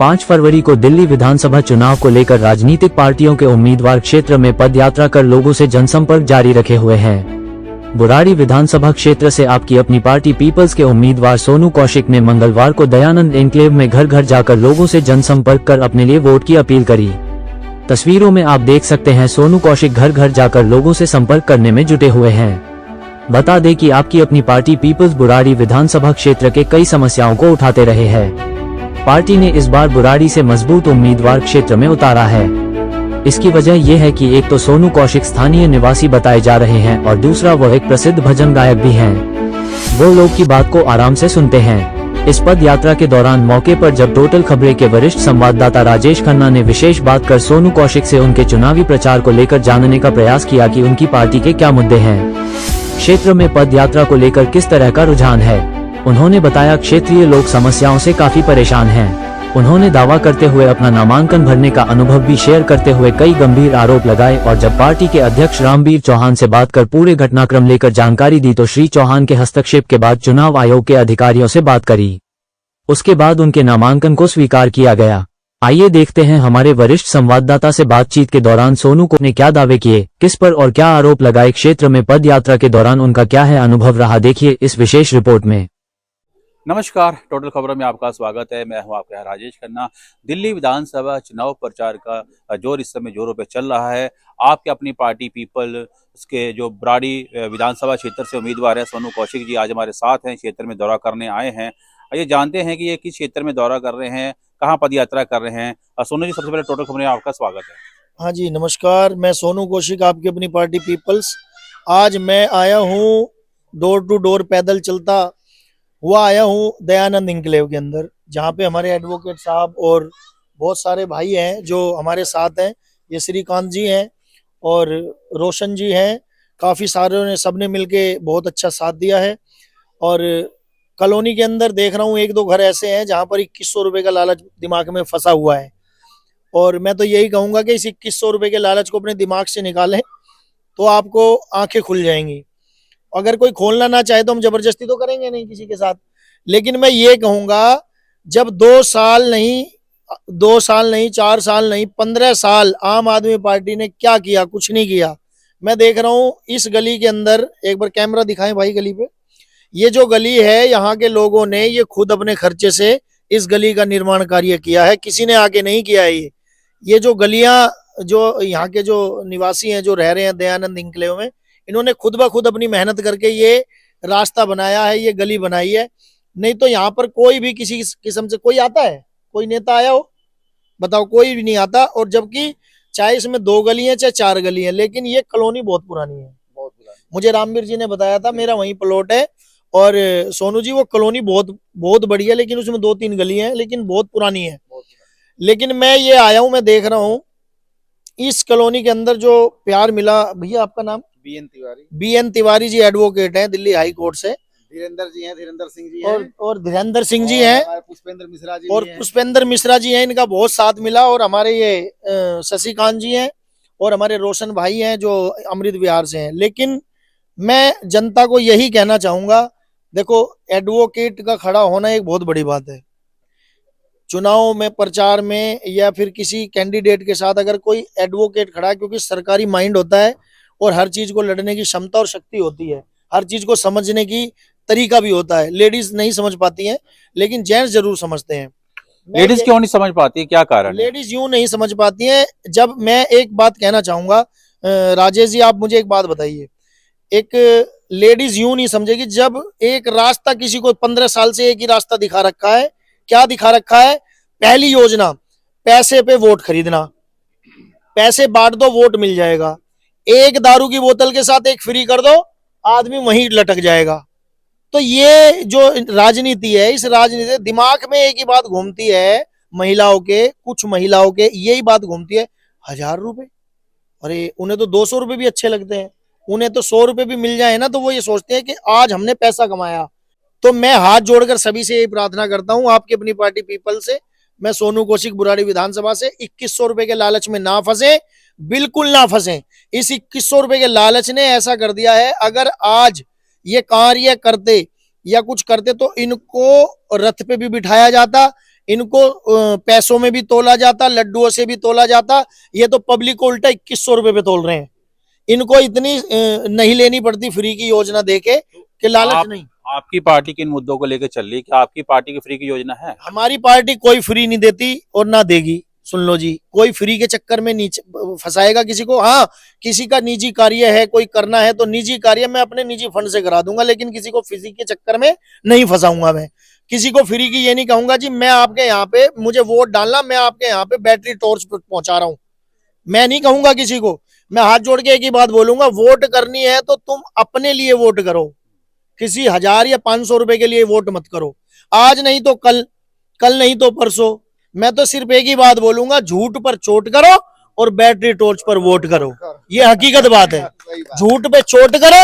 5 फरवरी को दिल्ली विधानसभा चुनाव को लेकर राजनीतिक पार्टियों के उम्मीदवार क्षेत्र में पदयात्रा कर लोगों से जनसंपर्क जारी रखे हुए हैं। बुराड़ी विधानसभा क्षेत्र से आपकी अपनी पार्टी पीपल्स के उम्मीदवार सोनू कौशिक ने मंगलवार को दयानंद एन्क्लेव में घर घर जाकर लोगों से जनसंपर्क कर अपने लिए वोट की अपील करी। तस्वीरों में आप देख सकते हैं सोनू कौशिक घर घर जाकर लोगों से संपर्क करने में जुटे हुए हैं। बता दें कि आपकी अपनी पार्टी पीपल्स बुराड़ी विधानसभा क्षेत्र के कई समस्याओं को उठाते रहे हैं। पार्टी ने इस बार बुराड़ी से मजबूत उम्मीदवार क्षेत्र में उतारा है। इसकी वजह यह है कि एक तो सोनू कौशिक स्थानीय निवासी बताए जा रहे हैं और दूसरा वो एक प्रसिद्ध भजन गायक भी हैं। वो लोग की बात को आराम से सुनते हैं। इस पद यात्रा के दौरान मौके पर जब टोटल खबरें के वरिष्ठ संवाददाता राजेश खन्ना ने विशेष बात कर सोनू कौशिक से उनके चुनावी प्रचार को लेकर जानने का प्रयास किया कि उनकी पार्टी के क्या मुद्दे हैं, क्षेत्र में पद यात्रा को लेकर किस तरह का रुझान है। उन्होंने बताया क्षेत्रीय लोग समस्याओं से काफी परेशान हैं। उन्होंने दावा करते हुए अपना नामांकन भरने का अनुभव भी शेयर करते हुए कई गंभीर आरोप लगाए और जब पार्टी के अध्यक्ष रामबीर चौहान से बात कर पूरे घटनाक्रम लेकर जानकारी दी तो श्री चौहान के हस्तक्षेप के बाद चुनाव आयोग के अधिकारियों से बात करी। उसके बाद उनके नामांकन को स्वीकार किया गया। आइए देखते हैं हमारे वरिष्ठ संवाददाता से बातचीत के दौरान सोनू को ने क्या दावे किए, किस पर और क्या आरोप लगाए, क्षेत्र में पद यात्रा के दौरान उनका क्या है अनुभव रहा, देखिए इस विशेष रिपोर्ट में। नमस्कार, टोटल खबरों में आपका स्वागत है। मैं हूं आपका राजेश खन्ना। दिल्ली विधानसभा चुनाव प्रचार का जोर इस समय जोरों पे चल रहा है। आपके अपनी पार्टी पीपल के जो बुराड़ी विधानसभा क्षेत्र से उम्मीदवार है सोनू कौशिक जी आज हमारे साथ हैं, क्षेत्र में दौरा करने आए हैं। ये जानते हैं कि ये किस क्षेत्र में दौरा कर रहे हैं, कहाँ पद यात्रा कर रहे हैं। सोनू जी, सबसे पहले टोटल खबरों में आपका स्वागत है। हाँ जी, नमस्कार। मैं सोनू कौशिक, आपकी अपनी पार्टी पीपल्स। आज मैं आया हूँ डोर टू डोर पैदल चलता हुआ आया हूँ दयानंद एन्क्लेव के अंदर, जहाँ पे हमारे एडवोकेट साहब और बहुत सारे भाई हैं जो हमारे साथ हैं। ये श्रीकांत जी हैं और रोशन जी हैं। काफ़ी सारे ने सबने मिलके बहुत अच्छा साथ दिया है। और कॉलोनी के अंदर देख रहा हूँ एक दो घर ऐसे हैं जहाँ पर 2100 रुपये का लालच दिमाग में फंसा हुआ है। और मैं तो यही कहूँगा कि इस 2100 रुपये के लालच को अपने दिमाग से निकालें तो आपको आंखें खुल जाएंगी। अगर कोई खोलना ना चाहे तो हम जबरदस्ती तो करेंगे नहीं किसी के साथ। लेकिन मैं ये कहूंगा, जब 2 साल नहीं 4 साल नहीं 15 साल आम आदमी पार्टी ने क्या किया, कुछ नहीं किया। मैं देख रहा हूं इस गली के अंदर, एक बार कैमरा दिखाएं भाई गली पे। ये जो गली है, यहाँ के लोगों ने ये खुद अपने खर्चे से इस गली का निर्माण कार्य किया है, किसी ने आके नहीं किया है। ये जो गलियां, जो यहाँ के जो निवासी हैं जो रह रहे हैं दयानंद एन्क्लेव में, इन्होंने खुद ब खुद अपनी मेहनत करके ये रास्ता बनाया है, ये गली बनाई है। नहीं तो यहाँ पर कोई भी किसी किस्म से कोई आता है, कोई नेता आया हो बताओ? कोई भी नहीं आता। और जबकि चाहे इसमें 2 गली है चाहे 4 गली है, लेकिन ये कॉलोनी बहुत पुरानी है। मुझे रामबीर जी ने बताया था, मेरा वहीं प्लॉट है। और सोनू जी, वो कॉलोनी बहुत बहुत बड़ी है, लेकिन उसमें 2-3 गली है, लेकिन बहुत पुरानी है। लेकिन मैं ये आया हूँ, मैं देख रहा हूँ इस कॉलोनी के अंदर जो प्यार मिला। भैया आपका नाम? बीएन तिवारी जी एडवोकेट हैं दिल्ली हाई कोर्ट से। धीरेन्द्र जी हैं, धीरेन्द्र सिंह जी हैं और धीरेन्द्र सिंह जी हैं, पुष्पेंद्र मिश्रा जी और पुष्पेंद्र मिश्रा जी हैं। इनका बहुत साथ मिला। और हमारे ये शशिकांत जी हैं और हमारे रोशन भाई हैं जो अमृत विहार से हैं। लेकिन मैं जनता को यही कहना चाहूंगा, देखो एडवोकेट का खड़ा होना एक बहुत बड़ी बात है। चुनाव में, प्रचार में या फिर किसी कैंडिडेट के साथ अगर कोई एडवोकेट खड़ा है, क्योंकि सरकारी माइंड होता है और हर चीज को लड़ने की क्षमता और शक्ति होती है, हर चीज को समझने की तरीका भी होता है। लेडीज नहीं समझ पाती हैं, लेकिन जेंट्स जरूर समझते हैं। लेडीज क्यों नहीं समझ पाती, क्या कारण? लेडीज यूं नहीं समझ पाती हैं। जब मैं एक बात कहना चाहूंगा, राजेश जी आप मुझे एक बात बताइए, एक लेडीज यूं नहीं समझेगी जब एक रास्ता किसी को 15 साल से एक ही रास्ता दिखा रखा है। क्या दिखा रखा है? पहली योजना, पैसे पे वोट खरीदना, पैसे बांट दो वोट मिल जाएगा, एक दारू की बोतल के साथ एक फ्री कर दो, आदमी वहीं लटक जाएगा। तो ये जो राजनीति है, इस राजनीति दिमाग में एक ही बात घूमती है महिलाओं के, कुछ महिलाओं के यही बात घूमती है, 1000 रुपए। अरे उन्हें तो 200 रुपए भी अच्छे लगते हैं, उन्हें तो 100 रुपए भी मिल जाए ना तो वो ये सोचते हैं कि आज हमने पैसा कमाया। तो मैं हाथ जोड़कर सभी से यही प्रार्थना करता हूं, आपकी अपनी पार्टी पीपल से, मैं सोनू कौशिक बुराड़ी विधानसभा से, 2100 रुपए के लालच में ना फंसे, बिल्कुल ना फंसे। इस 2100 रुपए के लालच ने ऐसा कर दिया है, अगर आज ये कार्य करते या कुछ करते तो इनको रथ पे भी बिठाया जाता, इनको पैसों में भी तोला जाता, लड्डुओं से भी तोला जाता। ये तो पब्लिक को उल्टा 2100 रुपए पे तोल रहे हैं। इनको इतनी नहीं लेनी पड़ती फ्री की योजना देके कि लालच नहीं। आपकी पार्टी किन मुद्दों को लेकर चल रही है? क्या आपकी पार्टी की फ्री की योजना है? हमारी पार्टी कोई फ्री नहीं देती और ना देगी। सुन लो जी, कोई फ्री के चक्कर में नीचे फंसाएगा किसी को। हाँ, किसी का निजी कार्य है, कोई करना है तो निजी कार्य मैं अपने निजी फंड से करा दूंगा, लेकिन किसी को फ्री के चक्कर में नहीं फंसाऊंगा। मैं किसी को फ्री की ये नहीं कहूंगा जी मैं आपके यहाँ पे मुझे वोट डालना, मैं आपके यहाँ पे बैटरी टॉर्च पहुंचा रहा हूं। मैं नहीं कहूंगा किसी को। मैं हाथ जोड़ के एक ही बात बोलूंगा, वोट करनी है तो तुम अपने लिए वोट करो, किसी 1000 या 500 रुपए के लिए वोट मत करो। आज नहीं तो कल, कल नहीं तो परसों। मैं तो सिर्फ एक ही बात बोलूंगा, झूठ पर चोट करो और बैटरी टॉर्च पर वोट करो। ये हकीकत बात है। झूठ पे चोट करो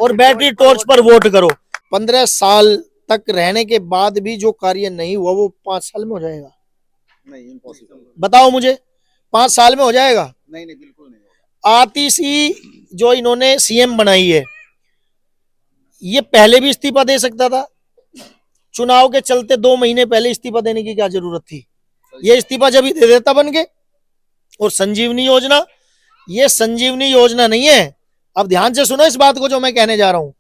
और बैटरी टॉर्च पर वोट करो। 15 साल तक रहने के बाद भी जो कार्य नहीं हुआ वो 5 साल में हो जाएगा? नहीं, इम्पॉसिबल। बताओ मुझे, 5 साल में हो जाएगा? नहीं, बिल्कुल नहीं होगा। आतिशी जो इन्होंने सीएम बनाई है, ये पहले भी इस्तीफा दे सकता था। चुनाव के चलते 2 महीने पहले इस्तीफा देने की क्या जरूरत थी? ये इस्तीफा जब ही दे देता बन के। और संजीवनी योजना, ये संजीवनी योजना नहीं है। अब ध्यान से सुनो इस बात को जो मैं कहने जा रहा हूं।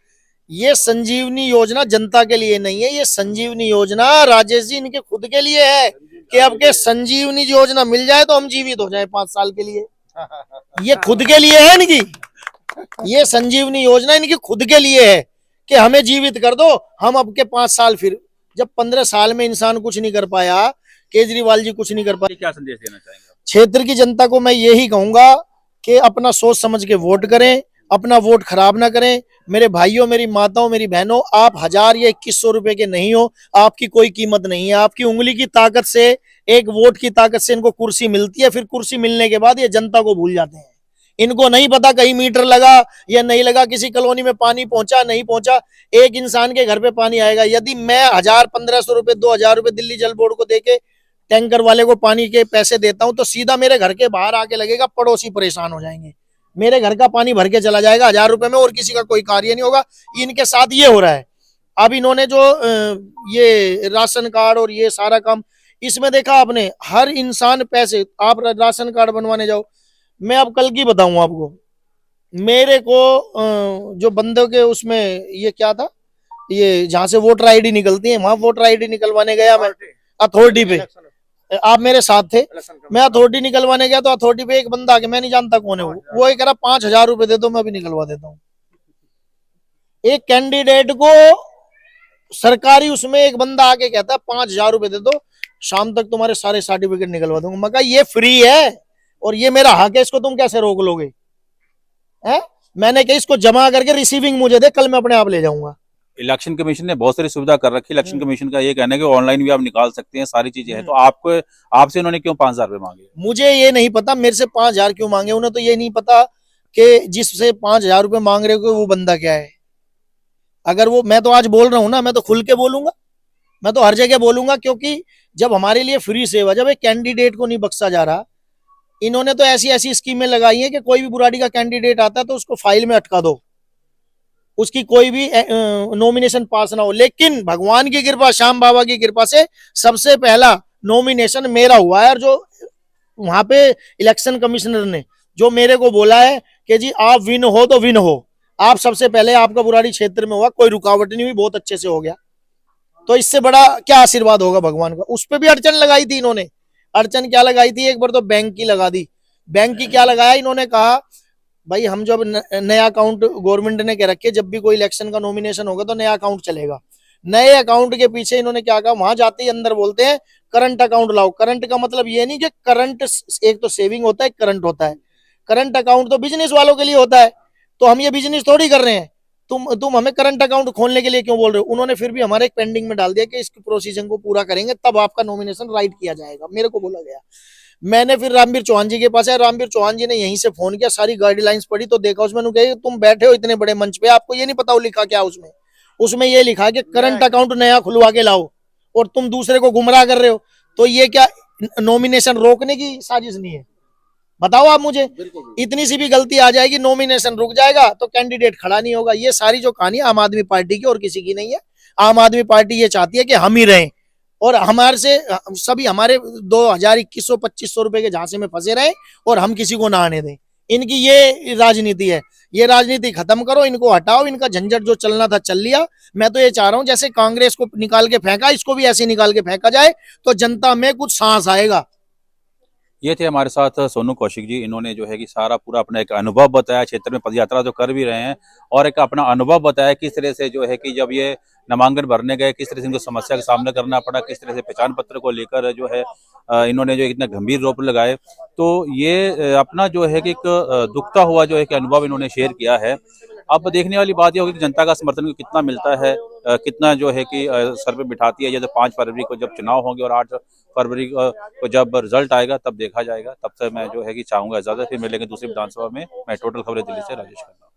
ये संजीवनी योजना जनता के लिए नहीं है, ये संजीवनी योजना राजेश जी इनके खुद के लिए है कि अब के संजीवनी योजना मिल जाए तो हम जीवित हो जाए 5 साल के लिए। ये खुद के लिए है इनकी। ये संजीवनी योजना इनकी खुद के लिए है कि हमें जीवित कर दो, हम अब के 5 साल। फिर जब 15 साल में इंसान कुछ नहीं कर पाया, केजरीवाल जी कुछ नहीं कर पाए, क्या संदेश देना चाहेंगे? क्षेत्र की जनता को मैं यही कहूंगा कि अपना सोच समझ के वोट करें, अपना वोट खराब ना करें। मेरे भाइयों, मेरी माताओं, मेरी बहनों, आप 1000 या 2100 रुपए के नहीं हो, आपकी कोई कीमत नहीं है। आपकी उंगली की ताकत से, एक वोट की ताकत से इनको कुर्सी मिलती है। फिर कुर्सी मिलने के बाद ये जनता को भूल जाते हैं। इनको नहीं पता कहीं मीटर लगा या नहीं लगा, किसी कॉलोनी में पानी पहुंचा नहीं पहुंचा। एक इंसान के घर पे पानी आएगा। यदि मैं 1000, 1500 रुपए, 2000 रुपए दिल्ली जल बोर्ड को देके टैंकर वाले को पानी के पैसे देता हूं, तो सीधा मेरे घर के बाहर आके लगेगा, पड़ोसी परेशान हो जाएंगे। मेरे घर का पानी भर के चला जाएगा 1000 रुपए में, और किसी का कोई कार्य नहीं होगा। इनके साथ ये हो रहा है। अब इन्होंने जो ये राशन कार्ड और ये सारा काम, इसमें देखा आपने, हर इंसान पैसे, आप राशन कार्ड बनवाने जाओ। मैं अब कल की बताऊं आपको, मेरे को जो बंदों के उसमें ये क्या था, ये जहां से वोटर आईडी निकलती है, वहां वोटर आईडी निकलवाने गया मैं अथॉरिटी पे। आप मेरे साथ थे। मैं अथॉरिटी निकलवाने गया तो अथॉरिटी पे एक बंदा आके, मैं नहीं जानता कौन है वो ये कह रहा 5000 रुपए दे दो, मैं भी निकलवा देता हूँ। एक कैंडिडेट को सरकारी उसमें एक बंदा आके कहता है 5000 रुपए दे दो, शाम तक तुम्हारे सारे सर्टिफिकेट निकलवा दूंगा। मैं कहा ये फ्री है और ये मेरा हक है, इसको तुम कैसे रोक लोगे? है? मैंने कहा इसको जमा करके रिसीविंग मुझे दे, कल मैं अपने आप ले जाऊंगा। इलेक्शन कमीशन ने बहुत सारी सुविधा कर रखी है। इलेक्शन कमीशन का ये कहना है कि ऑनलाइन भी आप निकाल सकते हैं, सारी चीजें हैं। तो आपको, आपसे उन्होंने क्यों 5000 रुपए मांगे? मुझे ये नहीं पता मेरे से 5000 क्यों मांगे। उन्हें तो ये नहीं पता कि जिससे 5000 रुपए मांग रहे हो वो बंदा क्या है। अगर वो, मैं तो आज बोल रहा हूं ना, मैं तो खुल के बोलूंगा, मैं तो हर जगह बोलूंगा, क्योंकि जब हमारे लिए फ्री सेवा, जब एक कैंडिडेट को नहीं बख्शा जा रहा, इन्होंने तो ऐसी ऐसी स्कीमें लगाई हैं कि कोई भी बुराड़ी का कैंडिडेट आता है तो उसको फाइल में अटका दो, उसकी कोई भी नॉमिनेशन पास ना हो। लेकिन भगवान की कृपा, श्याम बाबा की कृपा से सबसे पहला नॉमिनेशन मेरा हुआ है। और जो वहां पे इलेक्शन कमिश्नर ने जो मेरे को बोला है कि जी आप विन हो तो विन हो, आप सबसे पहले, आपका बुराड़ी क्षेत्र में हुआ, कोई रुकावट नहीं हुई, बहुत अच्छे से हो गया। तो इससे बड़ा क्या आशीर्वाद होगा भगवान का। उस पर भी अड़चन लगाई थी इन्होंने। अड़चन क्या लगाई थी? एक बार तो बैंक की लगा दी। बैंक की क्या लगाया इन्होंने? कहा भाई हम जब नया अकाउंट गवर्नमेंट ने कह रखे, जब भी कोई इलेक्शन का नॉमिनेशन होगा तो नया अकाउंट चलेगा। नए अकाउंट के पीछे इन्होंने क्या कहा, वहां जाते ही अंदर बोलते हैं करंट अकाउंट लाओ। करंट का मतलब ये नहीं कि करंट, एक तो सेविंग होता है, करंट होता है। करंट अकाउंट तो बिजनेस वालों के लिए होता है। तो हम ये बिजनेस थोड़ी कर रहे हैं, तुम हमें करंट अकाउंट खोलने के लिए क्यों बोल रहे हो? उन्होंने फिर भी हमारे एक पेंडिंग में डाल दिया कि इस प्रोसीजर को पूरा करेंगे तब आपका नॉमिनेशन राइट किया जाएगा। मेरे को बोला गया। मैंने फिर रामवीर चौहान जी के पास आया। रामवीर चौहान जी ने यहीं से फोन किया, सारी गाइडलाइंस पढ़ी तो देखा उसमें कहा तुम बैठे हो इतने बड़े मंच पे, आपको ये नहीं पता वो लिखा क्या उसमें? उसमें ये लिखा कि करंट अकाउंट नया खुलवा के लाओ, और तुम दूसरे को गुमराह कर रहे हो। तो ये क्या नॉमिनेशन रोकने की साजिश नहीं है? बताओ आप मुझे। इतनी सी भी गलती आ जाएगी, नॉमिनेशन रुक जाएगा तो कैंडिडेट खड़ा नहीं होगा। ये सारी जो कहानी आम आदमी पार्टी की और किसी की नहीं है। आम आदमी पार्टी ये चाहती है कि हम ही रहें, और हमारे से सभी हमारे 2021-2500 रुपए के झांसे में फंसे रहे और हम किसी को ना आने दें। इनकी ये राजनीति है, ये राजनीति खत्म करो, इनको हटाओ, इनका झंझट जो चलना था चल लिया। मैं तो ये चाह रहा हूं जैसे कांग्रेस को निकाल के फेंका, इसको भी ऐसे निकाल के फेंका जाए तो जनता में कुछ सांस आएगा। ये थे हमारे साथ सोनू कौशिक जी। इन्होंने जो है कि सारा पूरा अपना एक अनुभव बताया, क्षेत्र में पदयात्रा जो कर भी रहे हैं, और एक अपना अनुभव बताया किस तरह से जो है कि जब ये नामांकन भरने गए किस तरह से इनको समस्या का सामना करना पड़ा, किस तरह से पहचान पत्र को लेकर जो है इन्होंने जो इतने गंभीर आरोप लगाए। तो ये अपना जो है कि एक दुखता हुआ जो है कि अनुभव इन्होंने शेयर किया है। अब देखने वाली बात यह होगी कि जनता का समर्थन कितना मिलता है, कितना जो है कि सर पे बिठाती है। जैसे 5 फरवरी को जब चुनाव होंगे और 8 फरवरी को जब रिजल्ट आएगा तब देखा जाएगा। तब तक मैं जो है कि चाहूंगा इजाजत, फिर मिलेंगे दूसरी विधानसभा में। मैं टोटल खबरें दिल्ली से राजेश खन्ना।